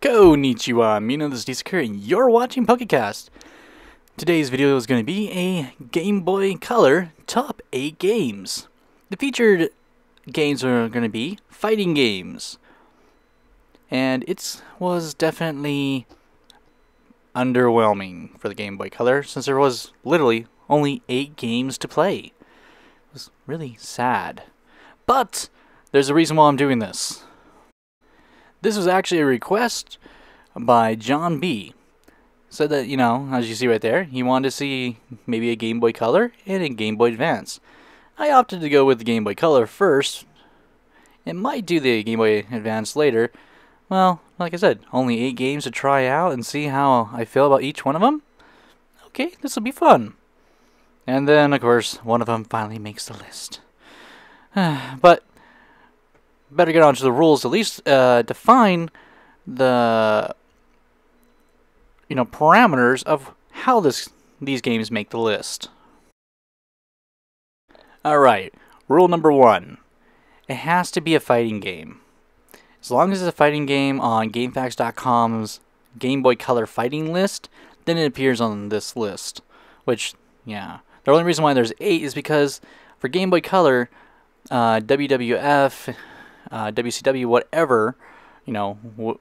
Konnichiwa, this is Sakura, and you're watching PokeCast. Today's video is going to be a Game Boy Color Top 8 Games. The featured games are going to be fighting games. And it was definitely underwhelming for the Game Boy Color, since there was literally only 8 games to play. It was really sad. But there's a reason why I'm doing this. This was actually a request by Jon B. Said that, as you see right there, he wanted to see maybe a Game Boy Color and a Game Boy Advance. I opted to go with the Game Boy Color first. It might do the Game Boy Advance later. Well, like I said, only 8 games to try out and see how I feel about each one of them. Okay, this will be fun. And then, of course, one of them finally makes the list. But better get on to the rules, at least define the parameters of how these games make the list. Alright, rule number 1. It has to be a fighting game. As long as it's a fighting game on GameFAQs.com's Game Boy Color fighting list, then it appears on this list. Which, yeah. The only reason why there's 8 is because for Game Boy Color, WWF, WCW, whatever,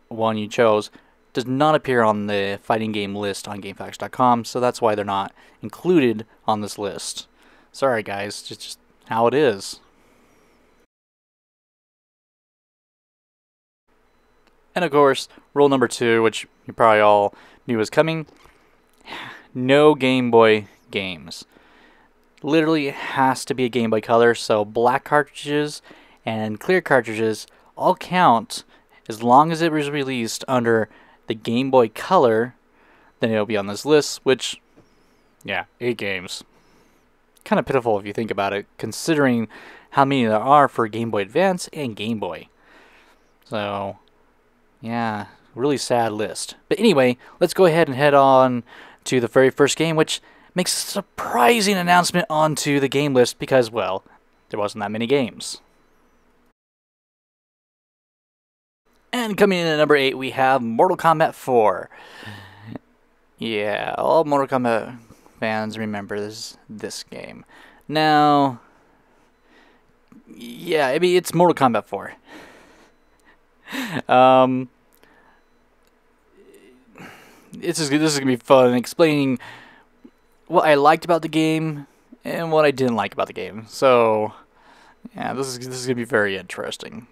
one you chose, does not appear on the fighting game list on GameFAQs.com, so that's why they're not included on this list. Sorry guys, it's just how it is. And of course, rule number 2, which you probably all knew was coming, no Game Boy games. Literally, it has to be a Game Boy Color, so black cartridges and clear cartridges all count as long as it was released under the Game Boy Color. Then it'll be on this list, which, yeah, 8 games. Kind of pitiful if you think about it, considering how many there are for Game Boy Advance and Game Boy. So, yeah, really sad list. But anyway, let's go ahead and head on to the very first game, which makes a surprising announcement onto the game list because, well, there wasn't that many games. And coming in at number 8, we have Mortal Kombat 4. Yeah, all Mortal Kombat fans remember this game. Now, yeah, I mean, it's Mortal Kombat 4. This is gonna be fun, explaining what I liked about the game and what I didn't like about the game. So, yeah, this is gonna be very interesting.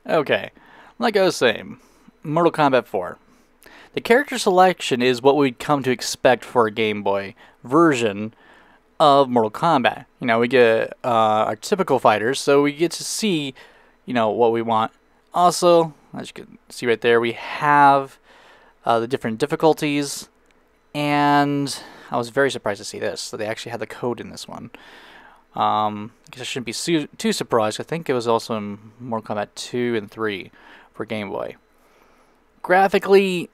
Okay, like I was saying, Mortal Kombat 4. The character selection is what we'd come to expect for a Game Boy version of Mortal Kombat. We get our typical fighters, so we get to see, what we want. Also, as you can see right there, we have the different difficulties, and I was very surprised to see this. So they actually had the code in this one. I guess I shouldn't be too surprised. I think it was also in Mortal Kombat 2 and 3 for Game Boy. Graphically,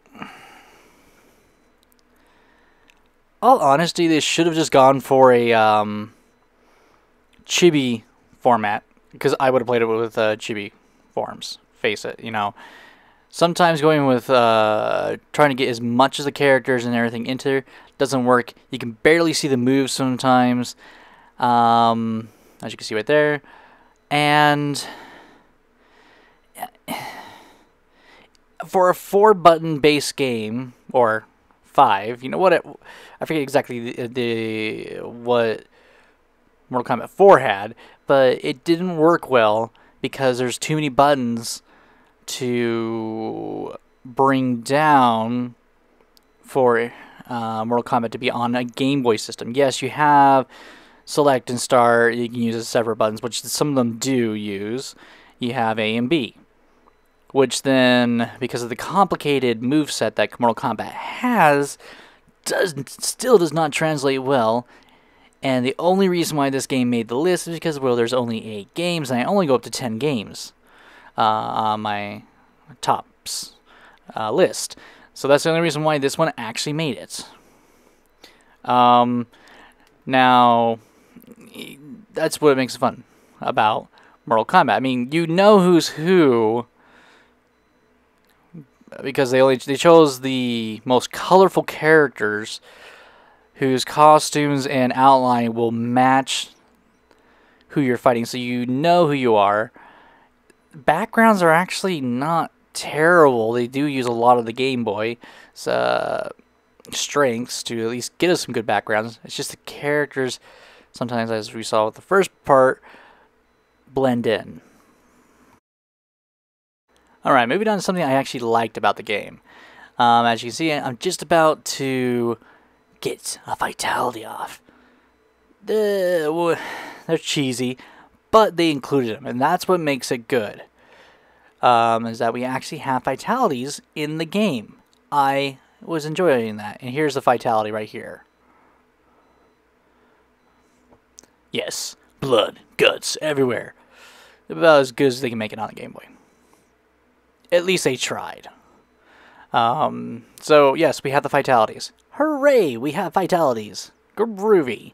all honesty, they should have just gone for a chibi format, because I would have played it with chibi forms. Face it, Sometimes going with trying to get as much of the characters and everything into doesn't work. You can barely see the moves sometimes. As you can see right there, and for a 4-button base game, or 5, I forget exactly what Mortal Kombat 4 had, but it didn't work well because there's too many buttons to bring down for Mortal Kombat to be on a Game Boy system. Yes, you have select and start, you can use as separate buttons, which some of them do use. You have A and B, which then, because of the complicated moveset that Mortal Kombat has, still does not translate well. And the only reason why this game made the list is because, well, there's only 8 games, and I only go up to 10 games on my tops list. So that's the only reason why this one actually made it. Now, that's what makes it fun about Mortal Kombat. I mean, who's who because they chose the most colorful characters whose costumes and outline will match who you're fighting, so you know who you are. Backgrounds are actually not terrible. They do use a lot of the Game Boy strengths to at least get us some good backgrounds. It's just the characters, sometimes, as we saw with the first part, blend in. Alright, moving on to something I actually liked about the game. As you can see, I'm just about to get a fatality off. They're cheesy, but they included them, and that's what makes it good. Is that we actually have fatalities in the game. I was enjoying that, and here's the fatality right here. Yes, blood, guts, everywhere. About as good as they can make it on the Game Boy. At least they tried. So, yes, we have the fatalities. Hooray, we have fatalities. Groovy.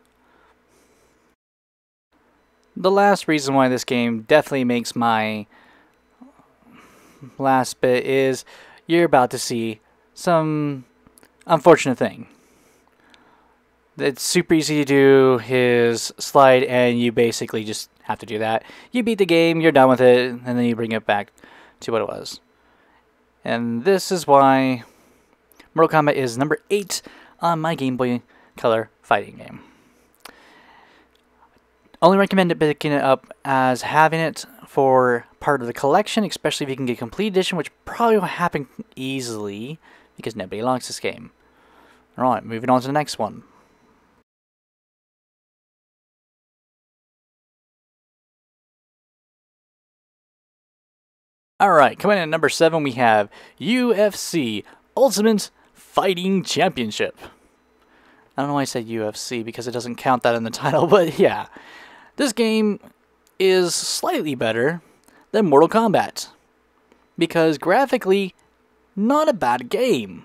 The last reason why this game definitely makes my last bit is you're about to see some unfortunate thing. It's super easy to do his slide, and you basically just have to do that. You beat the game, you're done with it, and then you bring it back to what it was. And this is why Mortal Kombat is number 8 on my Game Boy Color fighting game. Only recommend picking it up as having it for part of the collection, especially if you can get Complete Edition, which probably won't happen easily because nobody likes this game. Alright, moving on to the next one. Alright, coming in at number 7, we have UFC Ultimate Fighting Championship. I don't know why I said UFC, because it doesn't count that in the title, but yeah. This game is slightly better than Mortal Kombat, because graphically, not a bad game.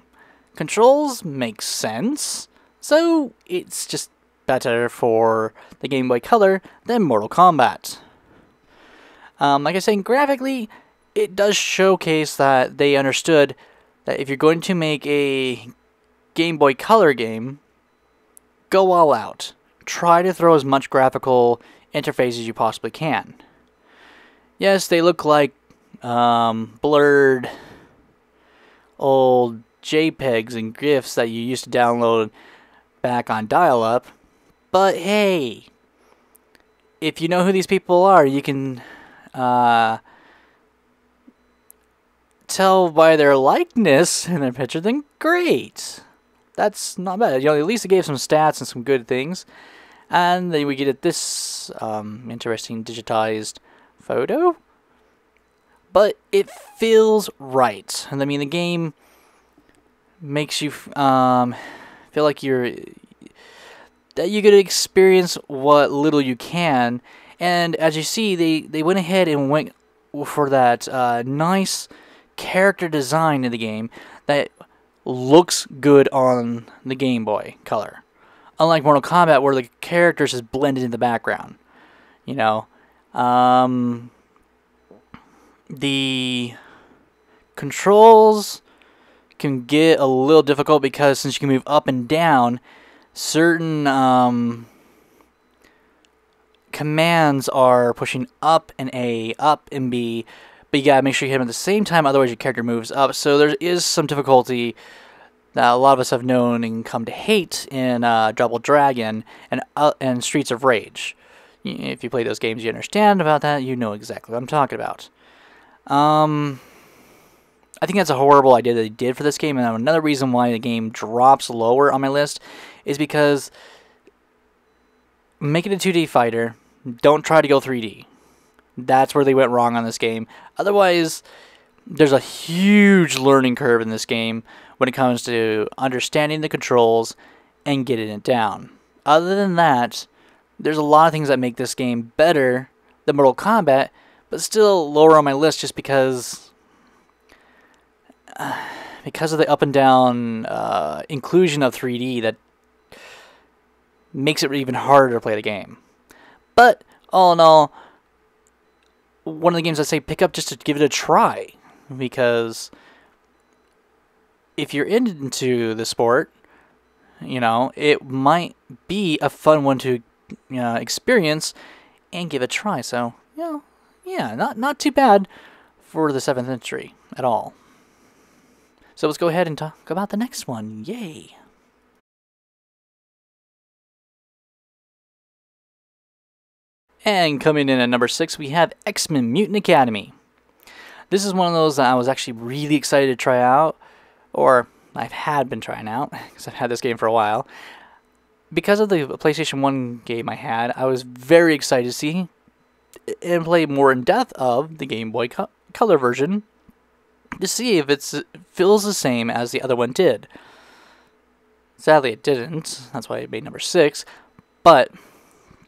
Controls make sense, so it's just better for the Game Boy Color than Mortal Kombat. Like I was saying, graphically, it does showcase that they understood that if you're going to make a Game Boy Color game, go all out. Try to throw as much graphical interface as you possibly can. Yes, they look like blurred old JPEGs and GIFs that you used to download back on dial-up, but hey, if you know who these people are, you can tell by their likeness in their picture, then great. That's not bad. You know, at least they gave some stats and some good things. And then we get this interesting digitized photo. But it feels right. And I mean, the game makes you feel like that you get to experience what little you can. And as you see, they went ahead and went for that nice character design in the game that looks good on the Game Boy Color. Unlike Mortal Kombat, where the characters just blended in the background. You know, the controls can get a little difficult because since you can move up and down, certain commands are pushing up and A, up and B, but you gotta make sure you hit them at the same time, otherwise your character moves up. So there is some difficulty that a lot of us have known and come to hate in Double Dragon and Streets of Rage. If you play those games, you understand about that. You know exactly what I'm talking about. I think that's a horrible idea that they did for this game, and another reason why the game drops lower on my list is because make it a 2D fighter. Don't try to go 3D. That's where they went wrong on this game. Otherwise, there's a huge learning curve in this game when it comes to understanding the controls and getting it down. Other than that, there's a lot of things that make this game better than Mortal Kombat, but still lower on my list just because of the up and down inclusion of 3D that makes it even harder to play the game. But all in all, one of the games I say pick up just to give it a try, because if you're into the sport, you know, it might be a fun one to experience and give a try. So, yeah, not too bad for the 7th entry at all. So let's go ahead and talk about the next one. Yay! And coming in at number 6, we have XMen Mutant Academy. This is one of those that I was actually really excited to try out, or I've had been trying out, because I've had this game for a while. Because of the PlayStation 1 game I had, I was very excited to see and play more in depth of the Game Boy Color version to see if it feels the same as the other one did. Sadly, it didn't. That's why it made number 6. But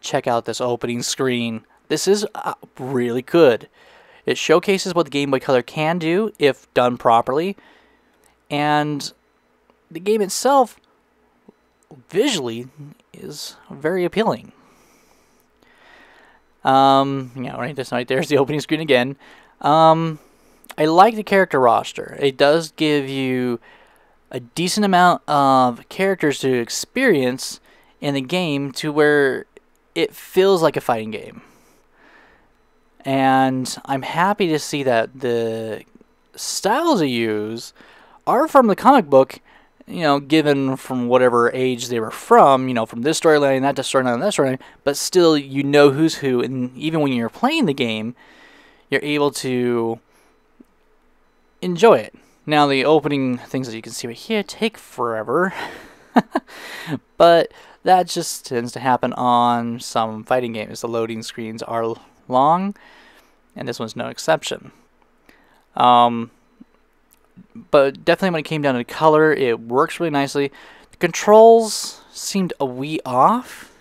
check out this opening screen. This is really good. It showcases what the Game Boy Color can do if done properly. And the game itself, visually, is very appealing. Right there's the opening screen again. I like the character roster. It does give you a decent amount of characters to experience in the game to where it feels like a fighting game. And I'm happy to see that the styles they use are from the comic book, given from whatever age they were from, from this storyline, that storyline, that storyline, but still you know who's who, and even when you're playing the game, you're able to enjoy it. Now, the opening things that you can see right here take forever, but that just tends to happen on some fighting games. The loading screens are long, and this one's no exception. But definitely when it came down to color, it works really nicely. The controls seemed a wee off,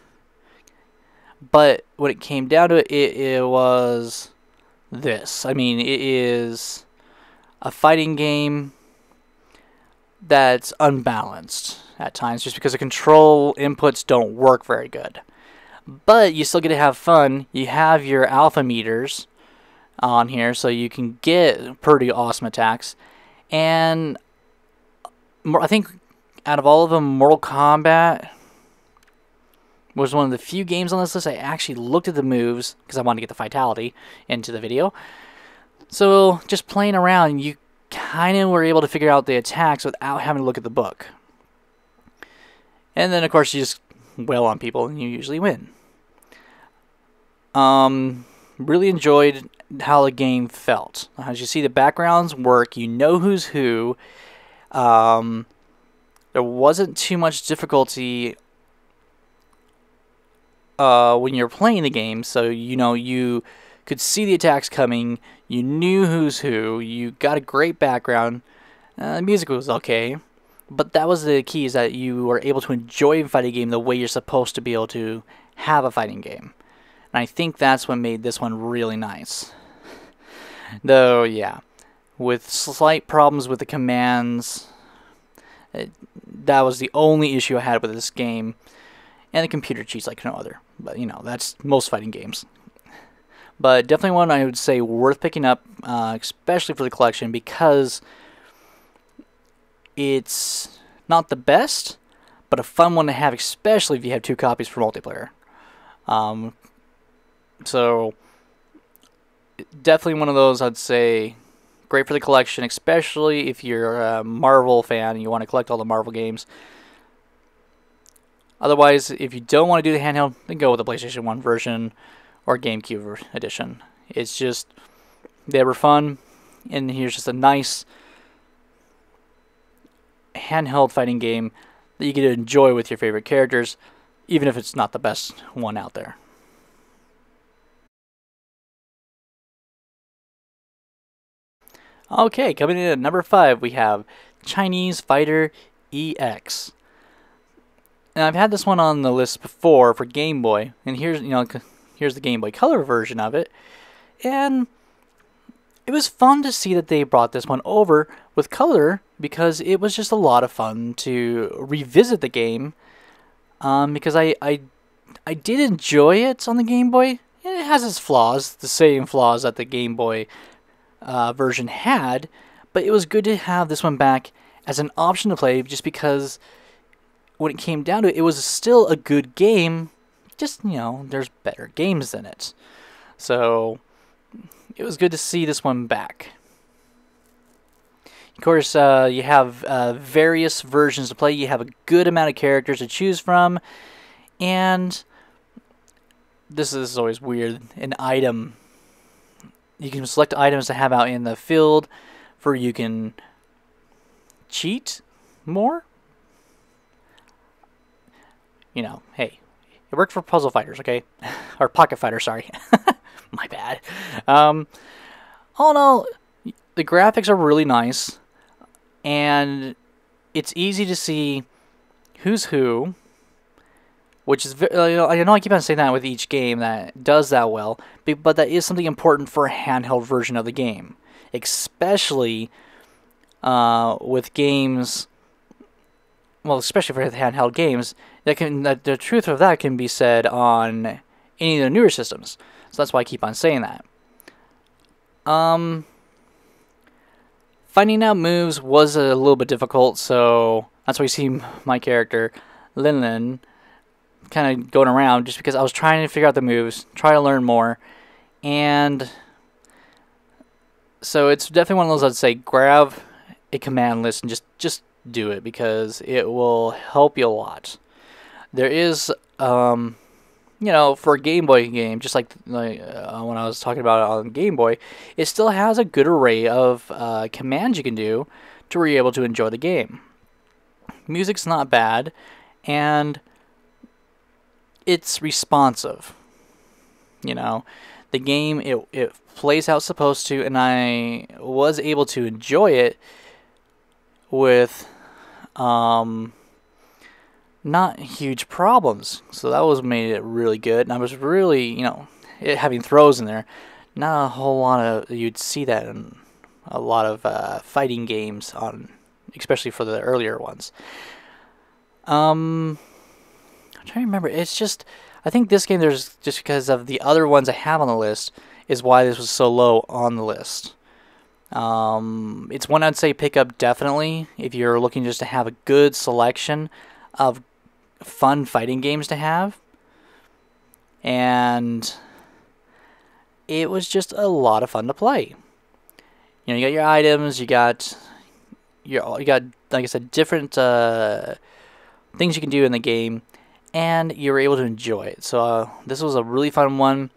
but when it came down to it, it was this. I mean, it is a fighting game that's unbalanced at times just because the control inputs don't work very good. But you still get to have fun. You have your alpha meters on here, so you can get pretty awesome attacks. And I think out of all of them, Mortal Kombat was one of the few games on this list I actually looked at the moves because I wanted to get the vitality into the video. So just playing around, you kind of were able to figure out the attacks without having to look at the book. And then, of course, you just wail on people and you usually win. Really enjoyed how the game felt. As you see, the backgrounds work. You know who's who. There wasn't too much difficulty when you're playing the game, so you could see the attacks coming. You knew who's who. You got a great background. The music was okay, but that was the key, is that you were able to enjoy a fighting game the way you're supposed to be able to have a fighting game. And I think that's what made this one really nice. Though, yeah, with slight problems with the commands, that was the only issue I had with this game. And the computer cheats like no other. But, that's most fighting games. But definitely one I would say worth picking up, especially for the collection, because it's not the best, but a fun one to have, especially if you have 2 copies for multiplayer. So, definitely one of those I'd say great for the collection, especially if you're a Marvel fan and you want to collect all the Marvel games. Otherwise, if you don't want to do the handheld, then go with the PlayStation 1 version or GameCube edition. It's just, they were fun, and here's just a nice handheld fighting game that you get to enjoy with your favorite characters, even if it's not the best one out there. Okay, coming in at number 5, we have Chinese Fighter EX. Now, I've had this one on the list before for Game Boy, and here's the Game Boy Color version of it, and it was fun to see that they brought this one over with color, because it was just a lot of fun to revisit the game, because I did enjoy it on the Game Boy. It has its flaws, the same flaws that the Game Boy version had, but it was good to have this one back as an option to play, just because when it came down to it, it was still a good game. Just, there's better games than it. So it was good to see this one back. Of course, you have various versions to play. You have a good amount of characters to choose from. And this is always weird. An item. You can select items to have out in the field for you can cheat more. Hey, it worked for puzzle fighters, okay? Or pocket fighters, sorry. My bad. All in all, the graphics are really nice. And it's easy to see who's who, which is I know I keep on saying that with each game that does that well, but that is something important for a handheld version of the game, especially with games. Well, especially for handheld games, the truth of that can be said on any of the newer systems. So that's why I keep on saying that. Finding out moves was a little bit difficult, so that's why you see my character, Lin, kind of going around, just because I was trying to figure out the moves, try to learn more, and so it's definitely one of those I'd say grab a command list and just do it, because it will help you a lot. There is, for a Game Boy game, just like when I was talking about it on Game Boy, it still has a good array of commands you can do to where you're able to enjoy the game. Music's not bad, and it's responsive. The game, it plays how it's supposed to, and I was able to enjoy it with not huge problems. So that was made it really good. And I was really, it having throws in there. Not a whole lot of, you'd see that in a lot of fighting games, especially for the earlier ones. I'm trying to remember. It's just, I think this game, there's just because of the other ones I have on the list, is why this was so low on the list. It's one I'd say pick up definitely if you're looking just to have a good selection of fun fighting games to have. And it was just a lot of fun to play. You got your items, you got like I said, different things you can do in the game, and you're able to enjoy it. So this was a really fun one.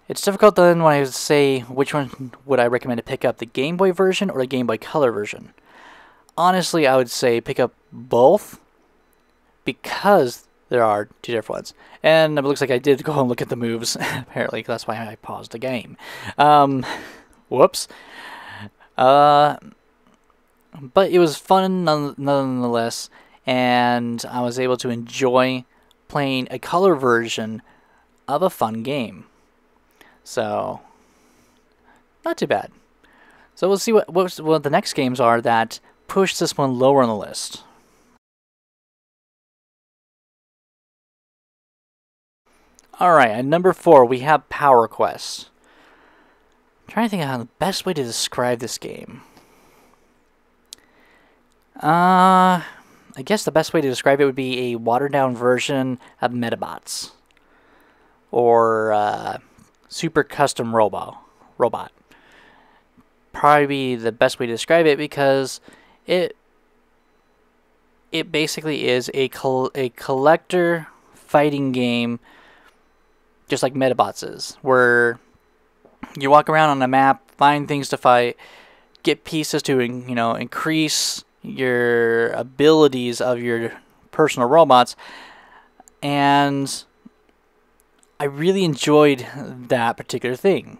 It's difficult then when I say which one would I recommend to pick up, the Game Boy version or the Game Boy Color version. Honestly, I would say pick up both, because there are two different ones. And it looks like I did go and look at the moves, apparently, that's why I paused the game. Whoops. But it was fun nonetheless, and I was able to enjoy playing a color version of a fun game. So, not too bad. So we'll see what the next games are that push this one lower on the list. Alright, at number 4 we have Power Quest. I'm trying to think of how the best way to describe this game. I guess the best way to describe it would be a watered down version of Metabots. Or Super Custom Robot. Probably be the best way to describe it, because it basically is a collector fighting game, just like Metabots is, where you walk around on a map, find things to fight, get pieces to increase your abilities of your personal robots, and I really enjoyed that particular thing.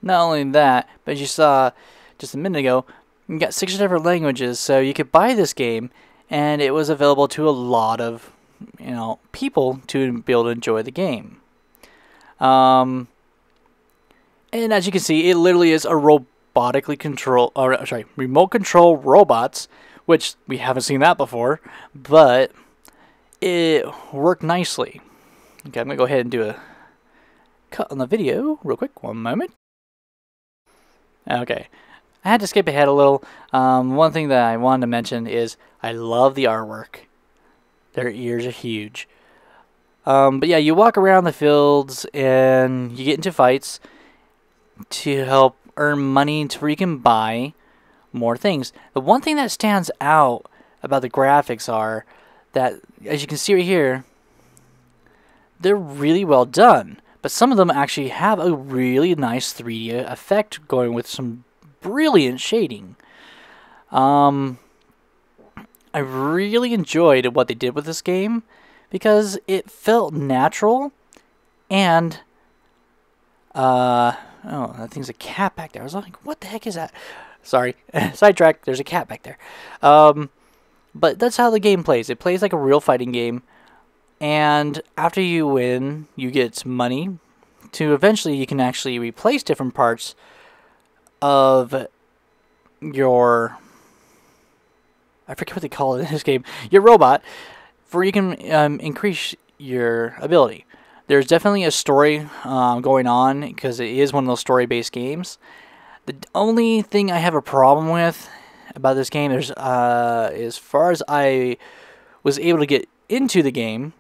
Not only that, but as you saw just a minute ago, you got 6 different languages, so you could buy this game, and it was available to a lot of people to be able to enjoy the game. And as you can see, it literally is a remote control robots, which we haven't seen that before, but it worked nicely. Okay, I'm gonna go ahead and do a cut on the video real quick. One moment. Okay, I had to skip ahead a little. One thing that I wanted to mention is I love the artwork. Their ears are huge. But yeah, you walk around the fields and you get into fights to help earn money to where you can buy more things. The one thing that stands out about the graphics are that, as you can see right here, they're really well done. But some of them actually have a really nice 3D effect going with some brilliant shading. I really enjoyed what they did with this game because it felt natural and oh, that thing's a cat back there. I was like, what the heck is that? Sorry, sidetrack. There's a cat back there. But that's how the game plays. It plays like a real fighting game. And after you win, you get money to eventually you can actually replace different parts of your, I forget what they call it in this game, your robot, where you can increase your ability. There's definitely a story going on because it is one of those story-based games. The only thing I have a problem with about this game is, as far as I was able to get into the game,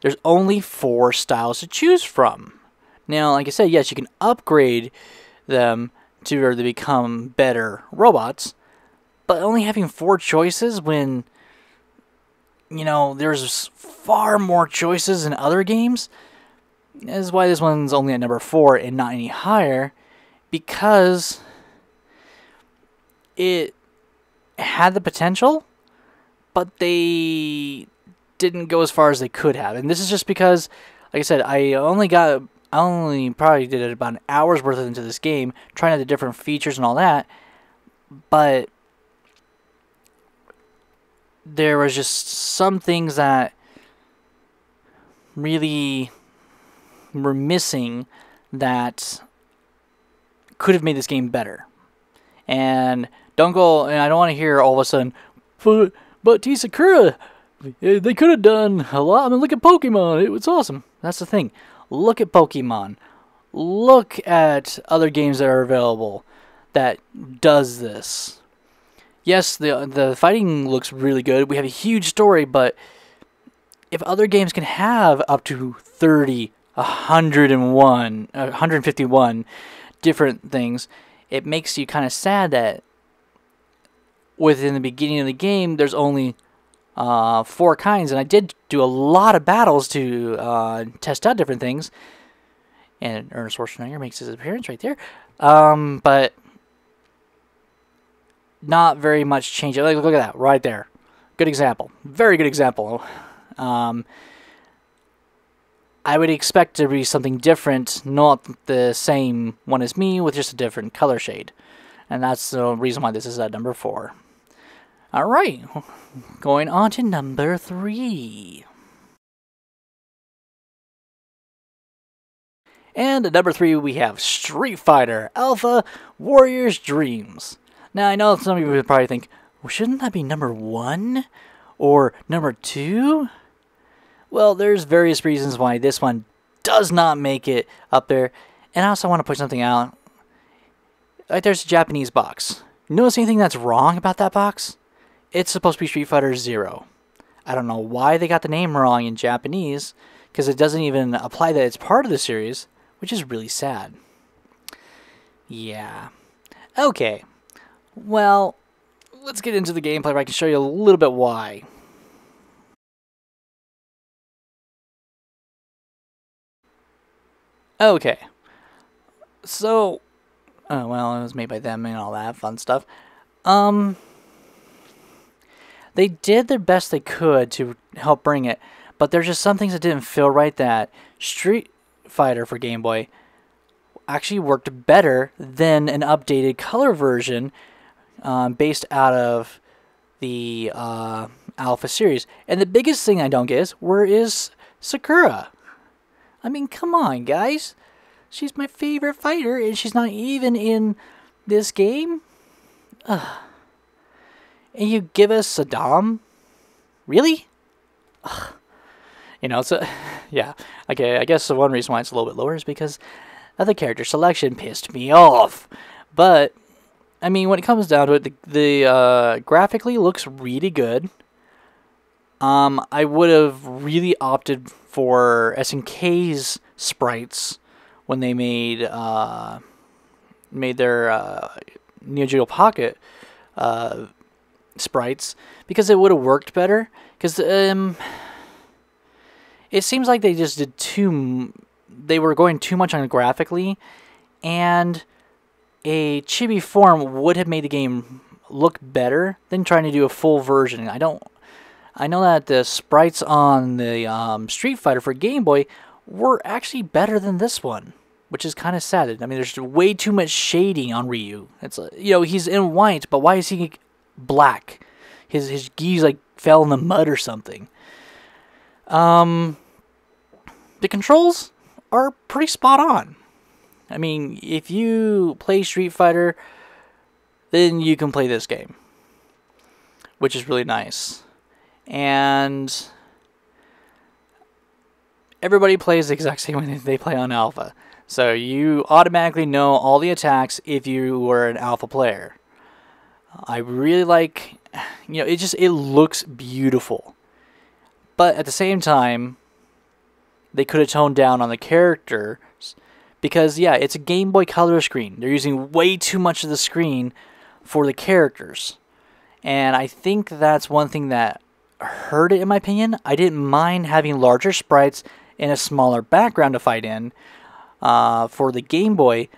there's only 4 styles to choose from. Now, like I said, yes, you can upgrade them to where they become better robots, but only having 4 choices when, you know, there's far more choices in other games is why this one's only at number 4 and not any higher, because it had the potential, but they didn't go as far as they could have. And this is just because, like I said, I only probably did about an hour's worth into this game, trying out the different features and all that, but there was just some things that really were missing that could have made this game better. And I don't want to hear all of a sudden, but T. Sakura, they could have done a lot. I mean, look at Pokemon. It was awesome. That's the thing. Look at Pokemon. Look at other games that are available that does this. Yes, the fighting looks really good. We have a huge story, but if other games can have up to 30, 151 different things, it makes you kind of sad that within the beginning of the game, there's only 4 kinds. And I did do a lot of battles to test out different things. And Ernest Schwarzenegger makes his appearance right there. But not very much change. Look at that right there. Good example. Very good example. I would expect there to be something different, not the same one as me, with just a different color shade. And that's the reason why this is at number 4. Alright, going on to number 3. And at number 3 we have Street Fighter Alpha Warrior's Dreams. Now I know some of you would probably think, well, shouldn't that be number 1? Or number 2? Well, there's various reasons why this one does not make it up there. And I also want to put something out. Like, there's a Japanese box. Notice anything that's wrong about that box? It's supposed to be Street Fighter Zero. I don't know why they got the name wrong in Japanese, because it doesn't even apply that it's part of the series, which is really sad. Yeah. Okay. Well, let's get into the gameplay where I can show you a little bit why. Okay. So, well, it was made by them and all that fun stuff. They did their best they could to help bring it, but there's just some things that didn't feel right. That Street Fighter for Game Boy actually worked better than an updated color version based out of the Alpha series. And the biggest thing I don't get is, where is Sakura? I mean, come on, guys. She's my favorite fighter, and she's not even in this game? Ugh. And you give us Saddam? Really? Ugh. You know, so, yeah. Okay, I guess the one reason why it's a little bit lower is because of the character selection pissed me off. But, I mean, when it comes down to it, the graphically looks really good. I would have really opted for SNK's sprites when they made their Neo Geo Pocket sprites, because it would have worked better. Because it seems like they just did they were going too much on graphically, and a chibi form would have made the game look better than trying to do a full version. I know that the sprites on the Street Fighter for Game Boy were actually better than this one, which is kind of sad. I mean, there's way too much shading on Ryu. It's he's in white, but why is he black? His gis like fell in the mud or something. The controls are pretty spot on. I mean, if you play Street Fighter, then you can play this game, which is really nice. And everybody plays the exact same way they play on Alpha. So you automatically know all the attacks if you were an Alpha player. I really like, it looks beautiful. But at the same time, they could have toned down on the characters, because yeah, it's a Game Boy Color screen. They're using way too much of the screen for the characters. And I think that's one thing that hurt it, in my opinion. I didn't mind having larger sprites and a smaller background to fight in for the Game Boy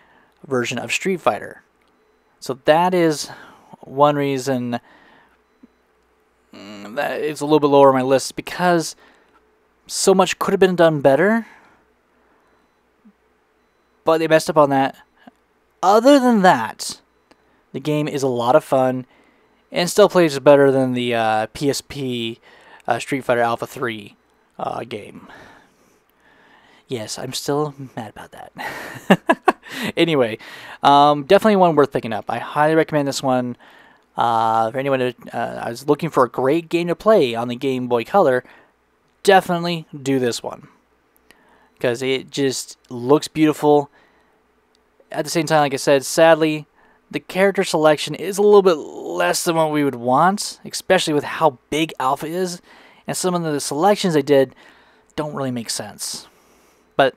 version of Street Fighter. So that is one reason that it's a little bit lower on my list, because so much could have been done better, but they messed up on that. Other than that, the game is a lot of fun and still plays better than the PSP Street Fighter Alpha 3 game. Yes, I'm still mad about that. Anyway, definitely one worth picking up. I highly recommend this one. For anyone who is looking for a great game to play on the Game Boy Color, definitely do this one, because it just looks beautiful. At the same time, like I said, sadly, the character selection is a little bit less than what we would want, especially with how big Alpha is, and some of the selections they did don't really make sense. But,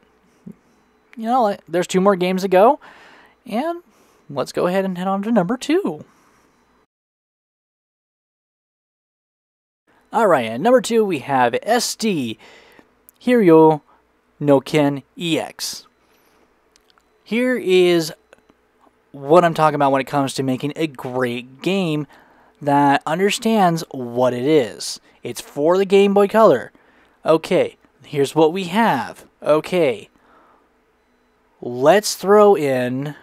there's 2 more games to go, and let's go ahead and head on to number 2. Alright, at number 2 we have SD Hiryo no Ken EX. Here is what I'm talking about when it comes to making a great game that understands what it is. It's for the Game Boy Color. Okay, here's what we have. Okay, let's throw in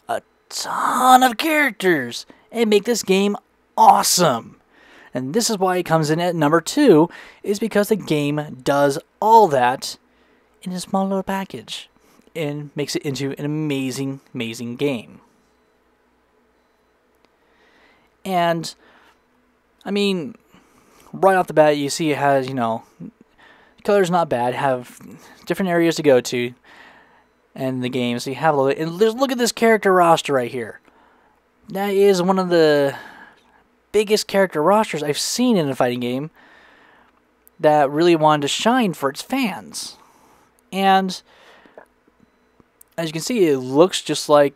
a ton of characters and make this game awesome. And this is why it comes in at number 2, is because the game does all that in a small little package and makes it into an amazing, amazing game. And, I mean, right off the bat, you see it has, the color's not bad, have different areas to go to in the game. So you have a little, and look at this character roster right here. That is one of the biggest character rosters I've seen in a fighting game that really wanted to shine for its fans. And as you can see, it looks just like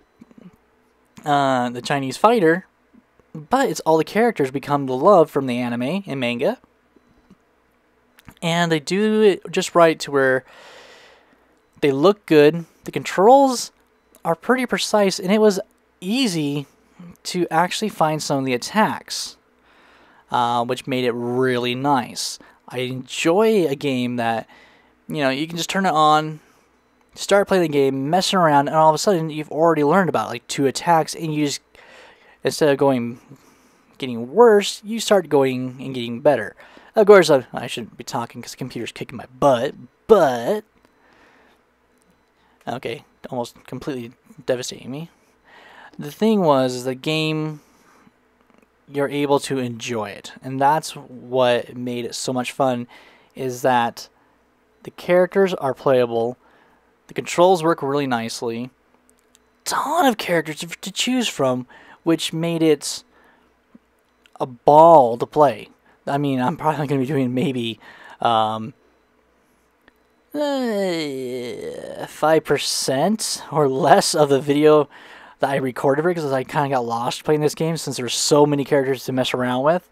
the Chinese fighter, but it's all the characters become the love from the anime and manga. And they do it just right to where they look good. The controls are pretty precise, and it was easy to actually find some of the attacks, which made it really nice. I enjoy a game that, you can just turn it on, start playing the game, messing around, and all of a sudden you've already learned about like 2 attacks, and you just, instead of getting worse, you start going and getting better. Of course, I shouldn't be talking because the computer's kicking my butt, but okay, almost completely devastating me. The thing was, the game, you're able to enjoy it, and that's what made it so much fun, is that the characters are playable, the controls work really nicely, ton of characters to choose from, which made it a ball to play. I mean, I'm probably going to be doing maybe 5% or less of the video that I recorded for it, because I kind of got lost playing this game since there's so many characters to mess around with.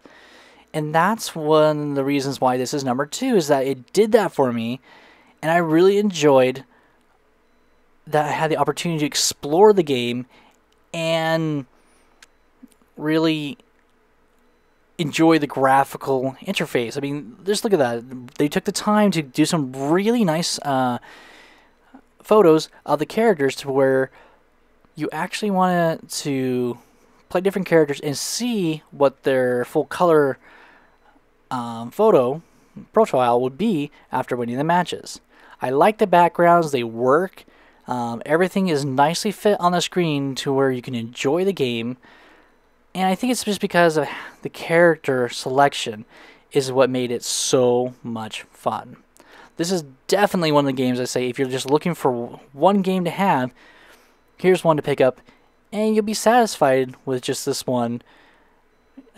And that's one of the reasons why this is number 2, is that it did that for me, and I really enjoyed that I had the opportunity to explore the game and really enjoy the graphical interface. I mean, just look at that. They took the time to do some really nice photos of the characters to where you actually wanted to play different characters and see what their full color photo profile would be after winning the matches. I like the backgrounds. They work. Everything is nicely fit on the screen to where you can enjoy the game. And I think it's just because of the character selection is what made it so much fun. This is definitely one of the games I say, if you're just looking for one game to have, here's one to pick up, and you'll be satisfied with just this one,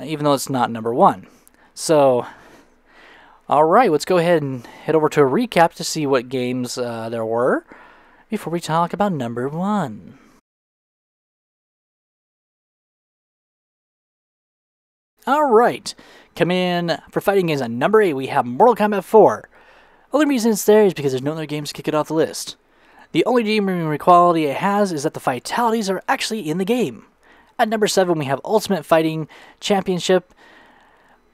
even though it's not number 1. So, alright, let's go ahead and head over to a recap to see what games there were before we talk about number 1. Alright, coming in for fighting games at number 8, we have Mortal Kombat 4. Only reason it's there is because there's no other games to kick it off the list. The only redeeming quality it has is that the fatalities are actually in the game. At number 7, we have Ultimate Fighting Championship.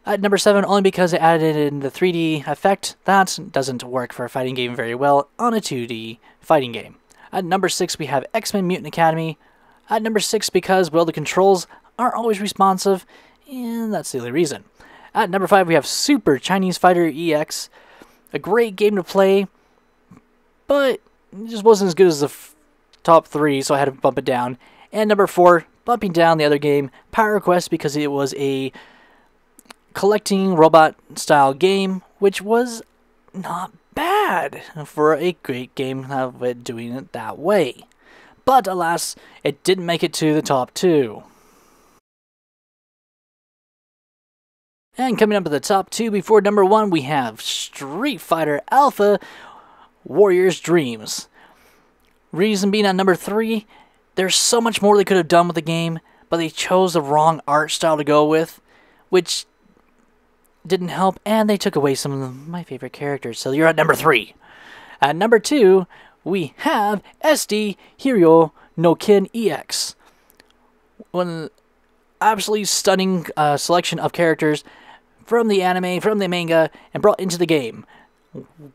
At number 7, only because it added in the 3D effect, that doesn't work for a fighting game very well on a 2D fighting game. At number 6, we have XMen Mutant Academy. At number 6, because, well, the controls aren't always responsive, and that's the only reason. At number 5, we have Super Chinese Fighter EX. A great game to play, but it just wasn't as good as the top 3, so I had to bump it down. And number 4, bumping down the other game, Power Quest, because it was a collecting robot-style game, which was not bad for a great game of it doing it that way. But alas, it didn't make it to the top 2. And coming up at the top 2 before number 1, we have Street Fighter Alpha Warrior's Dreams. Reason being at number 3, there's so much more they could have done with the game, but they chose the wrong art style to go with, which didn't help, and they took away some of my favorite characters. So you're at number 3. At number 2, we have SD Hero no Ken EX. One absolutely stunning selection of characters from the anime, from the manga, and brought into the game.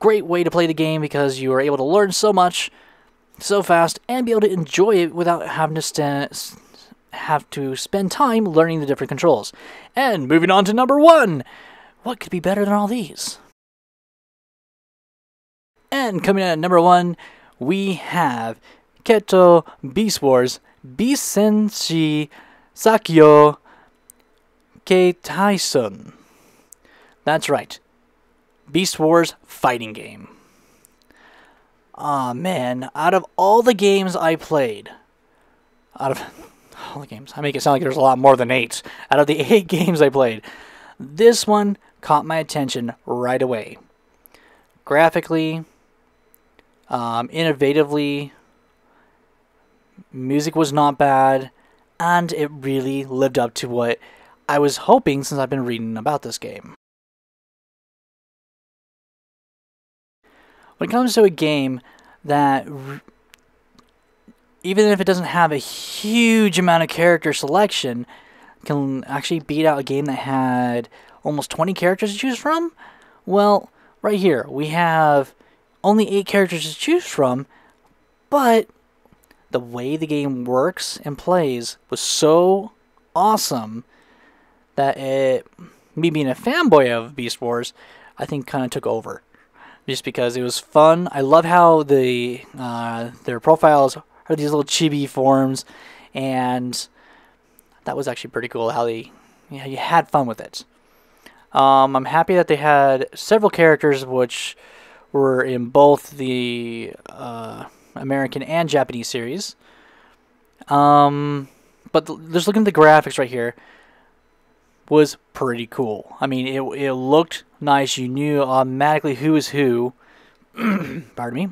Great way to play the game because you are able to learn so much so fast and be able to enjoy it without having to spend time learning the different controls. And moving on to number 1. What could be better than all these? And coming in at number 1, we have Keto Beast Wars Bisenshi Sakyo Keitaisen. That's right. Beast Wars fighting game. Aw, man. Out of all the games I played, I make it sound like there's a lot more than 8. Out of the 8 games I played, this one caught my attention right away. Graphically, innovatively, music was not bad, and it really lived up to what I was hoping since I've been reading about this game. When it comes to a game that, even if it doesn't have a huge amount of character selection, can actually beat out a game that had almost 20 characters to choose from, well, right here, we have only 8 characters to choose from, but the way the game works and plays was so awesome that me being a fanboy of Beast Wars, I think kind of took over. Just because it was fun. I love how their profiles are these little chibi forms, and that was actually pretty cool how you had fun with it. I'm happy that they had several characters which were in both the American and Japanese series. But just looking at the graphics right here was pretty cool. I mean, it looked nice. You knew automatically who is who. Pardon me.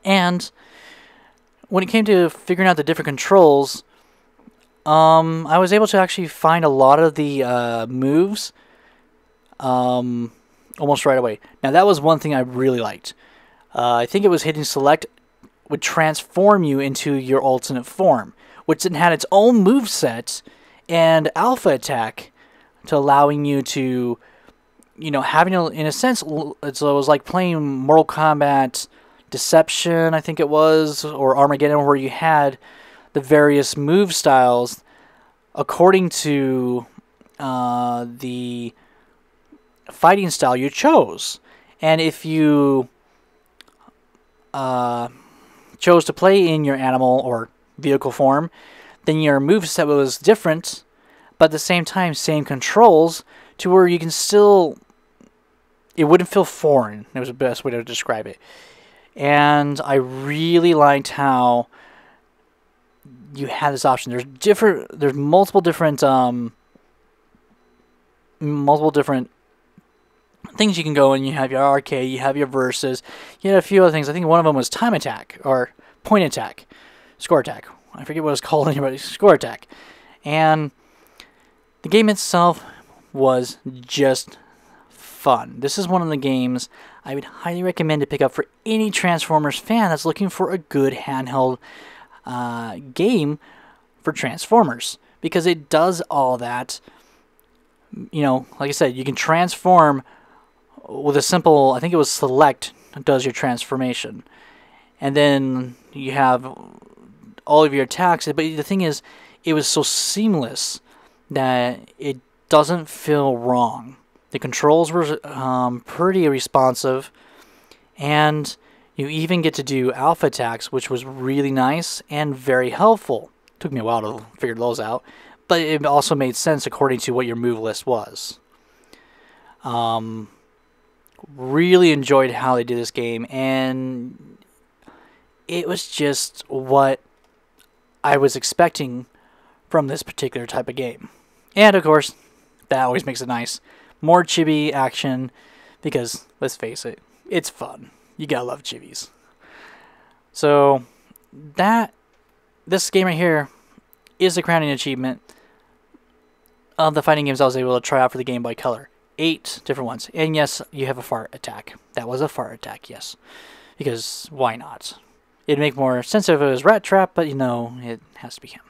And when it came to figuring out the different controls, I was able to actually find a lot of the moves almost right away. Now, that was one thing I really liked. I think it was hitting select would transform you into your alternate form, which then had its own moveset and alpha attack to allowing you to, having in a sense, it was like playing Mortal Kombat Deception, I think it was, or Armageddon, where you had the various move styles according to the fighting style you chose. And if you chose to play in your animal or vehicle form, then your moveset was different, but at the same time, same controls, to where you can still, it wouldn't feel foreign. It was the best way to describe it. And I really liked how you had this option. There's multiple different things you can go in. You have your arcade, you have your versus, you had a few other things. I think one of them was time attack or point attack, score attack. I forget what it was called anybody. Score attack. And the game itself was just fun. This is one of the games I would highly recommend to pick up for any Transformers fan that's looking for a good handheld game for Transformers, because it does all that. Like I said, you can transform with a simple, I think it was select, does your transformation. And then you have all of your attacks. But the thing is, it was so seamless that it doesn't feel wrong. The controls were pretty responsive. And you even get to do alpha attacks, which was really nice and very helpful. Took me a while to figure those out. But it also made sense according to what your move list was. Really enjoyed how they did this game, and it was just what I was expecting from this particular type of game. And of course, that always makes it nice. More chibi action, because let's face it, it's fun. You gotta love chibis. So this game right here is the crowning achievement of the fighting games I was able to try out for the Game Boy Color. 8 different ones. And yes, you have a fart attack. That was a fart attack, yes. Because why not? It'd make more sense if it was Rat Trap, but it has to be him.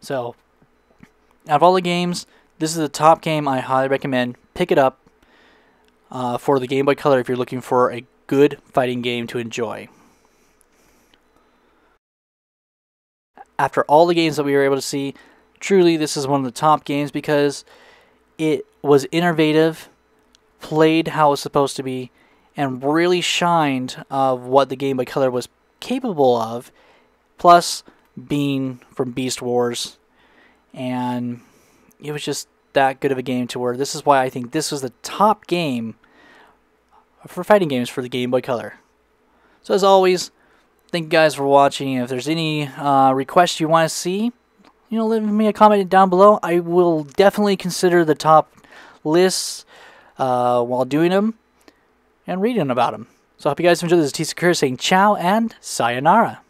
So, out of all the games, this is the top game I highly recommend. Pick it up for the Game Boy Color if you're looking for a good fighting game to enjoy. After all the games that we were able to see, truly this is one of the top games because it was innovative, played how it was supposed to be, and really shined of what the Game Boy Color was capable of, plus being from Beast Wars. And it was just that good of a game to where this is why I think this was the top game for fighting games for the Game Boy Color. So as always, thank you guys for watching. If there's any requests you want to see, leave me a comment down below. I will definitely consider the top lists while doing them and reading about them. So I hope you guys enjoyed. This is T Sakura saying ciao and sayonara.